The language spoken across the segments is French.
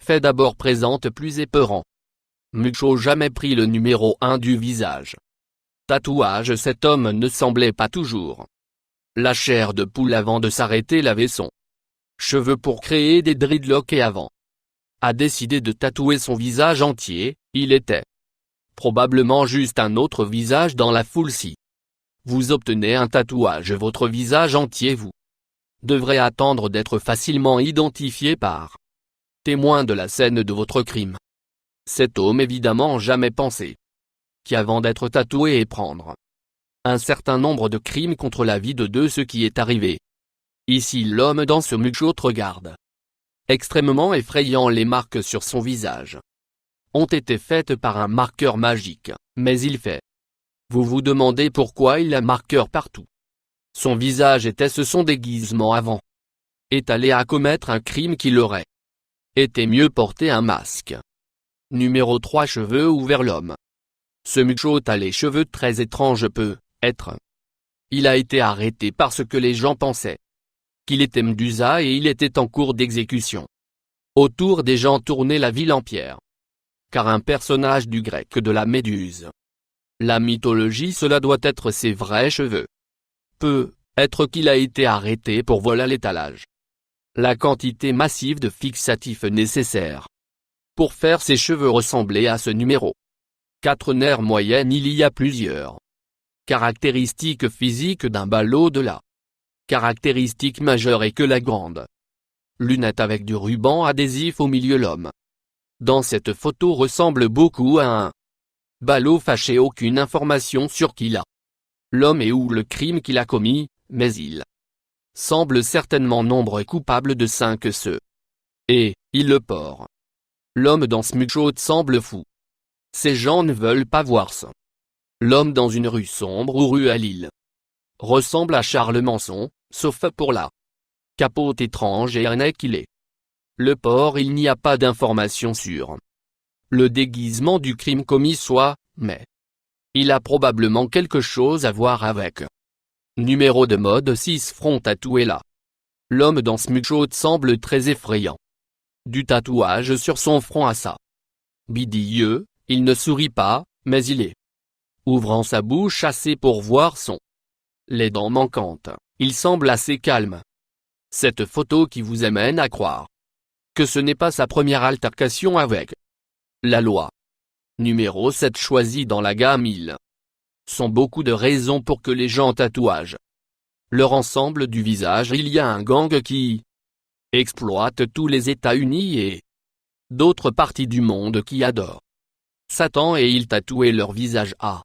fait d'abord présente plus épeurant. Mucho jamais pris le numéro 1 du visage. Tatouage. Cet homme ne semblait pas toujours la chair de poule avant de s'arrêter laver son cheveux pour créer des dreadlocks et avant a décidé de tatouer son visage entier. Il était probablement juste un autre visage dans la foule. Si vous obtenez un tatouage votre visage entier, vous devrez attendre d'être facilement identifié par témoin de la scène de votre crime. Cet homme évidemment jamais pensé qu'avant d'être tatoué et prendre un certain nombre de crimes contre la vie de ce qui est arrivé. Ici l'homme dans ce mugshot regarde extrêmement effrayant. Les marques sur son visage ont été faites par un marqueur magique, mais il fait. Vous vous demandez pourquoi il a marqueur partout. Son visage était son déguisement avant. Est allé à commettre un crime qu'il aurait été mieux porter un masque. Numéro 3. Cheveux ouverts. L'homme ce mugshot a les cheveux très étranges. Peut être il a été arrêté parce que les gens pensaient qu'il était Médusa et il était en cours d'exécution. Autour des gens tournait la ville en pierre. Car un personnage du grec de la Méduse. La mythologie, cela doit être ses vrais cheveux. Peut être qu'il a été arrêté pour vol à l'étalage. La quantité massive de fixatifs nécessaires pour faire ses cheveux ressembler à ce numéro 4 nerfs moyenne. Il y a plusieurs caractéristiques physiques d'un ballot. De la caractéristique majeure est que la grande lunette avec du ruban adhésif au milieu. L'homme dans cette photo ressemble beaucoup à un ballot fâché. Aucune information sur qui l'homme et ou le crime qu'il a commis, mais il semble certainement nombre coupable de 5 ceux. Et, il le porte. L'homme dans ce mugshot semble fou. Ces gens ne veulent pas voir ça. L'homme dans une rue sombre ou rue à Lille ressemble à Charles Manson, sauf pour la capote étrange et harnais qu'il est. Le port. Il n'y a pas d'informations sur le déguisement du crime commis mais il a probablement quelque chose à voir avec. Numéro de mode 6. Front tatoué. Là l'homme dans ce mugshot semble très effrayant. Du tatouage sur son front à ça. Bidilleux, il ne sourit pas, mais il est ouvrant sa bouche assez pour voir les dents manquantes. Il semble assez calme. Cette photo qui vous amène à croire que ce n'est pas sa première altercation avec la loi. Numéro 7. Choisi dans la gamme. Il sont beaucoup de raisons pour que les gens tatouagent leur ensemble du visage. Il y a un gang qui exploite tous les États-Unis et d'autres parties du monde qui adorent Satan et ils tatouaient leur visage à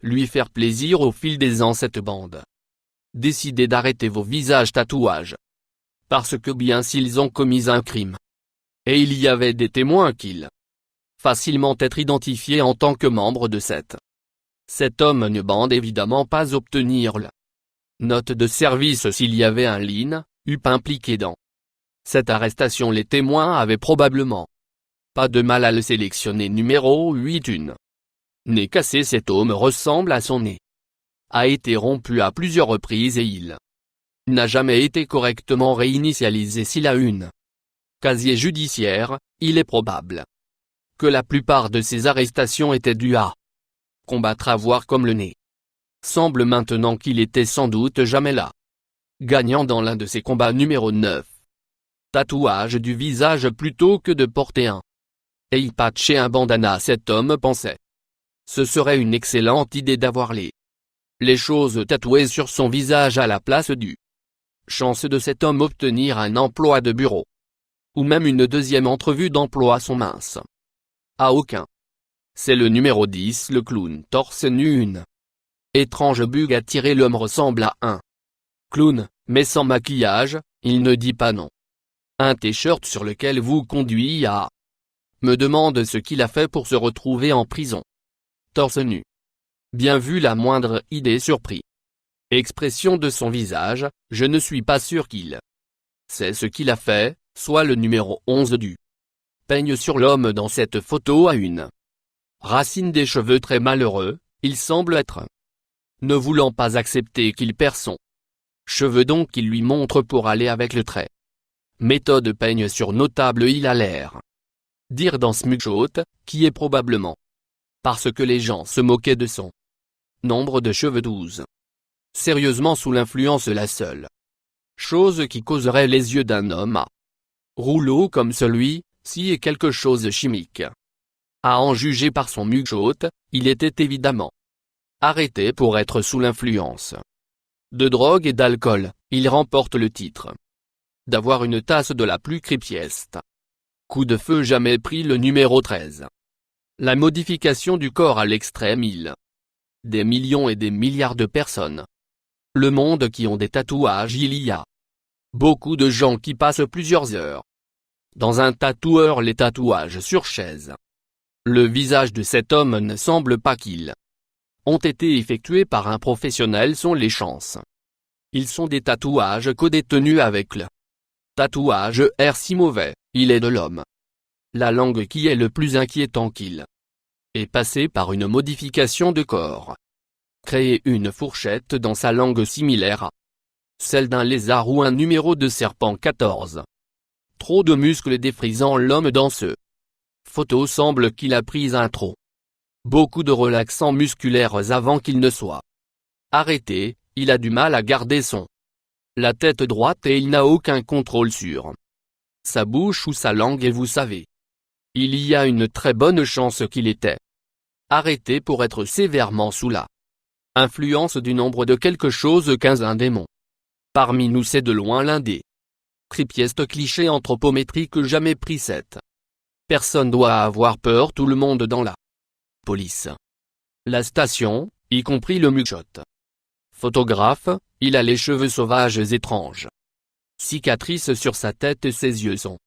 lui faire plaisir. Au fil des ans cette bande décidez d'arrêter vos visages tatouages. Parce que bien s'ils ont commis un crime, et il y avait des témoins qu'ils facilement être identifiés en tant que membres de cet homme ne bande évidemment pas obtenir la note de service s'il y avait un line, up impliqué dans cette arrestation. Les témoins avaient probablement pas de mal à le sélectionner. Numéro 8. Une nez cassé. Cet homme ressemble à son nez a été rompu à plusieurs reprises et il n'a jamais été correctement réinitialisé. S'il a une casier judiciaire, il est probable que la plupart de ces arrestations étaient dues à combattre à voir comme le nez semble maintenant qu'il était sans doute jamais là. Gagnant dans l'un de ces combats. Numéro 9. Tatouage du visage plutôt que de porter un eye patch et un bandana. Cet homme pensait ce serait une excellente idée d'avoir les choses tatouées sur son visage à la place du chance de cet homme obtenir un emploi de bureau ou même une deuxième entrevue d'emploi sont minces. À aucun. C'est le numéro 10. Le clown torse nu. Une étrange bug a tiré. L'homme ressemble à un clown, mais sans maquillage. Il ne dit pas non. Un t-shirt sur lequel vous conduit à me demande ce qu'il a fait pour se retrouver en prison. Torse nu. Bien vu. La moindre idée surpris. Expression de son visage, je ne suis pas sûr qu'il sait ce qu'il a fait, soit le numéro 11 du peigne sur l'homme dans cette photo a une racine des cheveux très malheureux. Il semble être ne voulant pas accepter qu'il perd son cheveux, donc il lui montre pour aller avec le trait. Méthode peigne sur notable. Il a l'air Dire dans ce mugshot, qui est probablement parce que les gens se moquaient de son nombre de cheveux 12. Sérieusement sous l'influence la seule chose qui causerait les yeux d'un homme à rouleau comme celui-ci est quelque chose de chimique. À en juger par son mugshot, il était évidemment arrêté pour être sous l'influence de drogue et d'alcool. Il remporte le titre d'avoir une tasse de la plus cripieste. Coup de feu jamais pris le numéro 13. La modification du corps à l'extrême des millions et des milliards de personnes. Le monde qui ont des tatouages. Il y a beaucoup de gens qui passent plusieurs heures dans un tatoueur. Les tatouages sur chaise. Le visage de cet homme ne semble pas qu'ils ont été effectués par un professionnel. Sont les chances. Ils sont des tatouages co-détenus avec le tatouage si mauvais. Il est de l'homme. La langue qui est le plus inquiétant qu'il est passé par une modification de corps. Créer une fourchette dans sa langue similaire à celle d'un lézard ou un numéro de serpent 14. Trop de muscles défrisant l'homme dans ce photo semble qu'il a pris un trop beaucoup de relaxants musculaires avant qu'il ne soit arrêté. Il a du mal à garder la tête droite et il n'a aucun contrôle sur sa bouche ou sa langue et vous savez. Il y a une très bonne chance qu'il était arrêté pour être sévèrement sous la influence du nombre de quelque chose 15. Un démon. Parmi nous c'est de loin l'un des creepiest clichés anthropométriques jamais pris. Cette personne doit avoir peur. Tout le monde dans la police, la station, y compris le mugshot. Photographe, il a les cheveux sauvages étranges. Cicatrices sur sa tête et ses yeux sont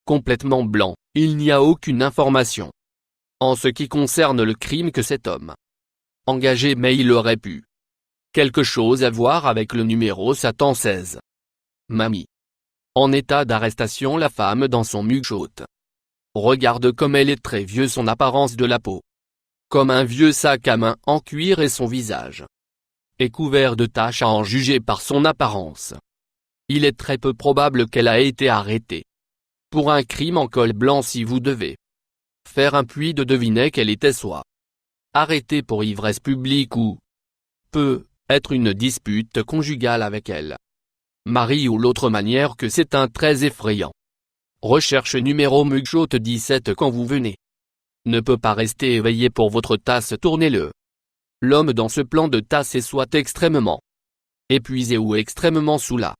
complètement blancs. Il n'y a aucune information en ce qui concerne le crime que cet homme engagé, mais il aurait pu quelque chose à voir avec le numéro Satan 16. Mamie. En état d'arrestation. La femme dans son mugshot. Regarde comme elle est très vieux. Son apparence de la peau comme un vieux sac à main en cuir et son visage est couvert de taches. À en juger par son apparence, il est très peu probable qu'elle a été arrêtée pour un crime en col blanc. Si vous devez faire un puits de deviner qu'elle était soit arrêtée pour ivresse publique ou peut être une dispute conjugale avec elle, mari ou l'autre manière que c'est un très effrayant. Recherche numéro mugshot 17. Quand vous venez ne peut pas rester éveillé pour votre tasse. Tournez-le. L'homme dans ce plan de tasse est soit extrêmement épuisé ou extrêmement sous la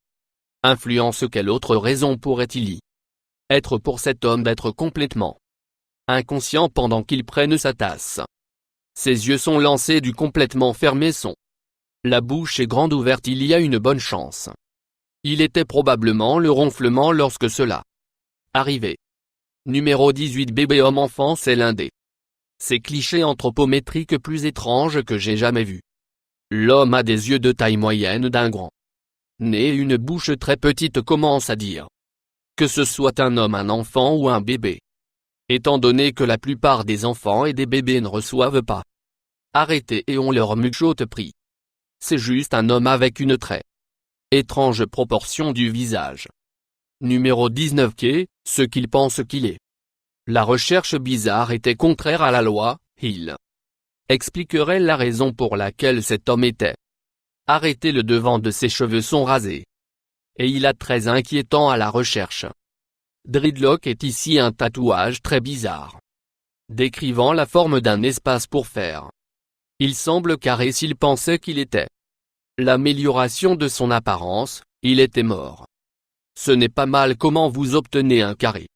influence. Quelle autre raison pourrait-il y être pour cet homme d'être complètement inconscient pendant qu'il prenne sa tasse? Ses yeux sont lancés du complètement fermé. La bouche est grande ouverte. Il y a une bonne chance. Il était probablement le ronflement lorsque cela arrivait. Numéro 18. Bébé homme enfant. C'est l'un des ces clichés anthropométriques plus étranges que j'ai jamais vus. L'homme a des yeux de taille moyenne, d'un grand nez et une bouche très petite. Commence à dire que ce soit un homme, un enfant ou un bébé. Étant donné que la plupart des enfants et des bébés ne reçoivent pas arrêtés et ont leur mugshot pris. C'est juste un homme avec une très étrange proportion du visage. Numéro 19. Qu'est ce qu'il pense qu'il est. La recherche bizarre était contraire à la loi. Il expliquerait la raison pour laquelle cet homme était arrêté. Le devant de ses cheveux sont rasés. Et il a très inquiétant à la recherche. Dreadlock est ici un tatouage très bizarre, décrivant la forme d'un espace pour faire. Il semble carré. S'il pensait qu'il était l'amélioration de son apparence, il était mort. Ce n'est pas mal. Comment vous obtenez un carré.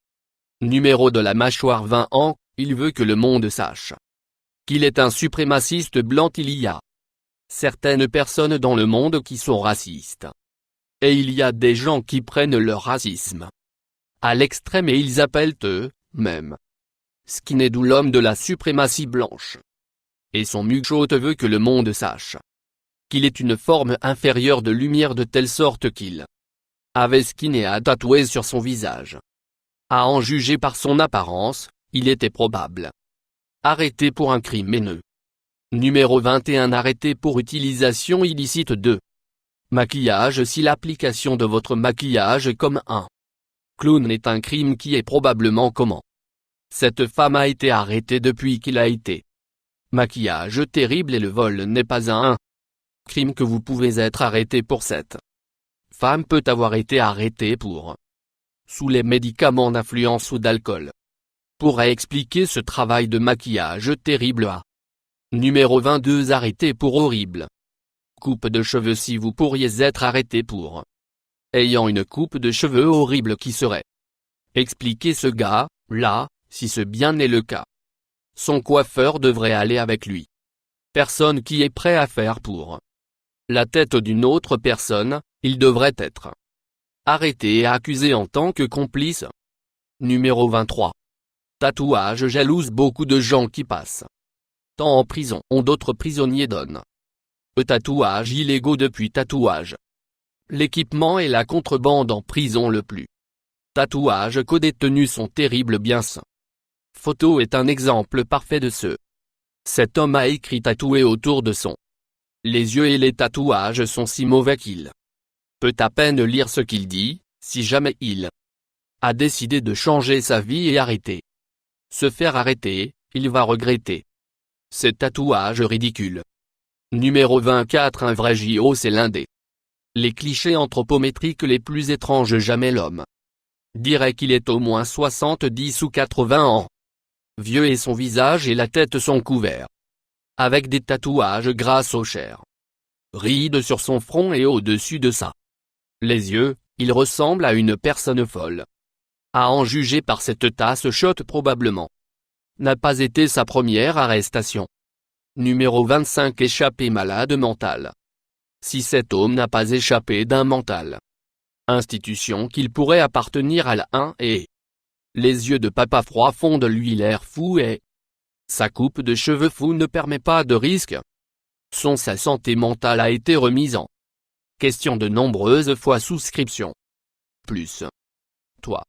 Numéro de la mâchoire 20 ans, il veut que le monde sache qu'il est un suprémaciste blanc. Il y a certaines personnes dans le monde qui sont racistes. Et il y a des gens qui prennent leur racisme à l'extrême et ils appellent eux-mêmes skinhead, d'où l'homme de la suprématie blanche. Et son mugshot veut que le monde sache qu'il est une forme inférieure de lumière, de telle sorte qu'il avait skinhead tatoué sur son visage. À en juger par son apparence, il était probable arrêté pour un crime haineux. Numéro 21. Arrêté pour utilisation illicite de maquillage. Si l'application de votre maquillage comme un clown est un crime qui est probablement Cette femme a été arrêtée depuis qu'il a été. Maquillage terrible et le vol n'est pas un crime que vous pouvez être arrêté pour. Cette femme peut avoir été arrêtée pour sous les médicaments d'influence ou d'alcool. Pourrait expliquer ce travail de maquillage terrible à numéro 22 arrêté pour horrible coupe de cheveux. Si vous pourriez être arrêté pour ayant une coupe de cheveux horrible, qui serait expliquer ce gars, là, si ce bien est le cas. Son coiffeur devrait aller avec lui. Personne qui est prêt à faire pour la tête d'une autre personne, il devrait être arrêté et accusé en tant que complice. Numéro 23. Tatouage jalouse. Beaucoup de gens qui passent temps en prison ont d'autres prisonniers donnent tatouages illégaux depuis tatouage. L'équipement et la contrebande en prison. Le plus tatouages qu'aux détenus sont terribles. Bien ça. Photo est un exemple parfait de ce. Cet homme a écrit tatoué autour de son les yeux, et les tatouages sont si mauvais qu'il peut à peine lire ce qu'il dit. Si jamais il a décidé de changer sa vie et arrêter se faire arrêter, il va regretter ces tatouages ridicules. Numéro 24. Un vrai JO. C'est l'un des les clichés anthropométriques les plus étranges. Jamais l'homme dirait qu'il est au moins 70 ou 80 ans vieux et son visage et la tête sont couverts avec des tatouages grâce aux chairs rides sur son front et au-dessus de ça. Les yeux, il ressemble à une personne folle. À en juger par cette tasse shot, probablement n'a pas été sa première arrestation. Numéro 25. Échappé malade mental. Si cet homme n'a pas échappé d'un mental institution, qu'il pourrait appartenir à la 1 et les yeux de papa froid font de lui l'air fou et sa coupe de cheveux fou ne permet pas de risque. Sa santé mentale a été remise en question de nombreuses fois. Souscription. Plus. Toi.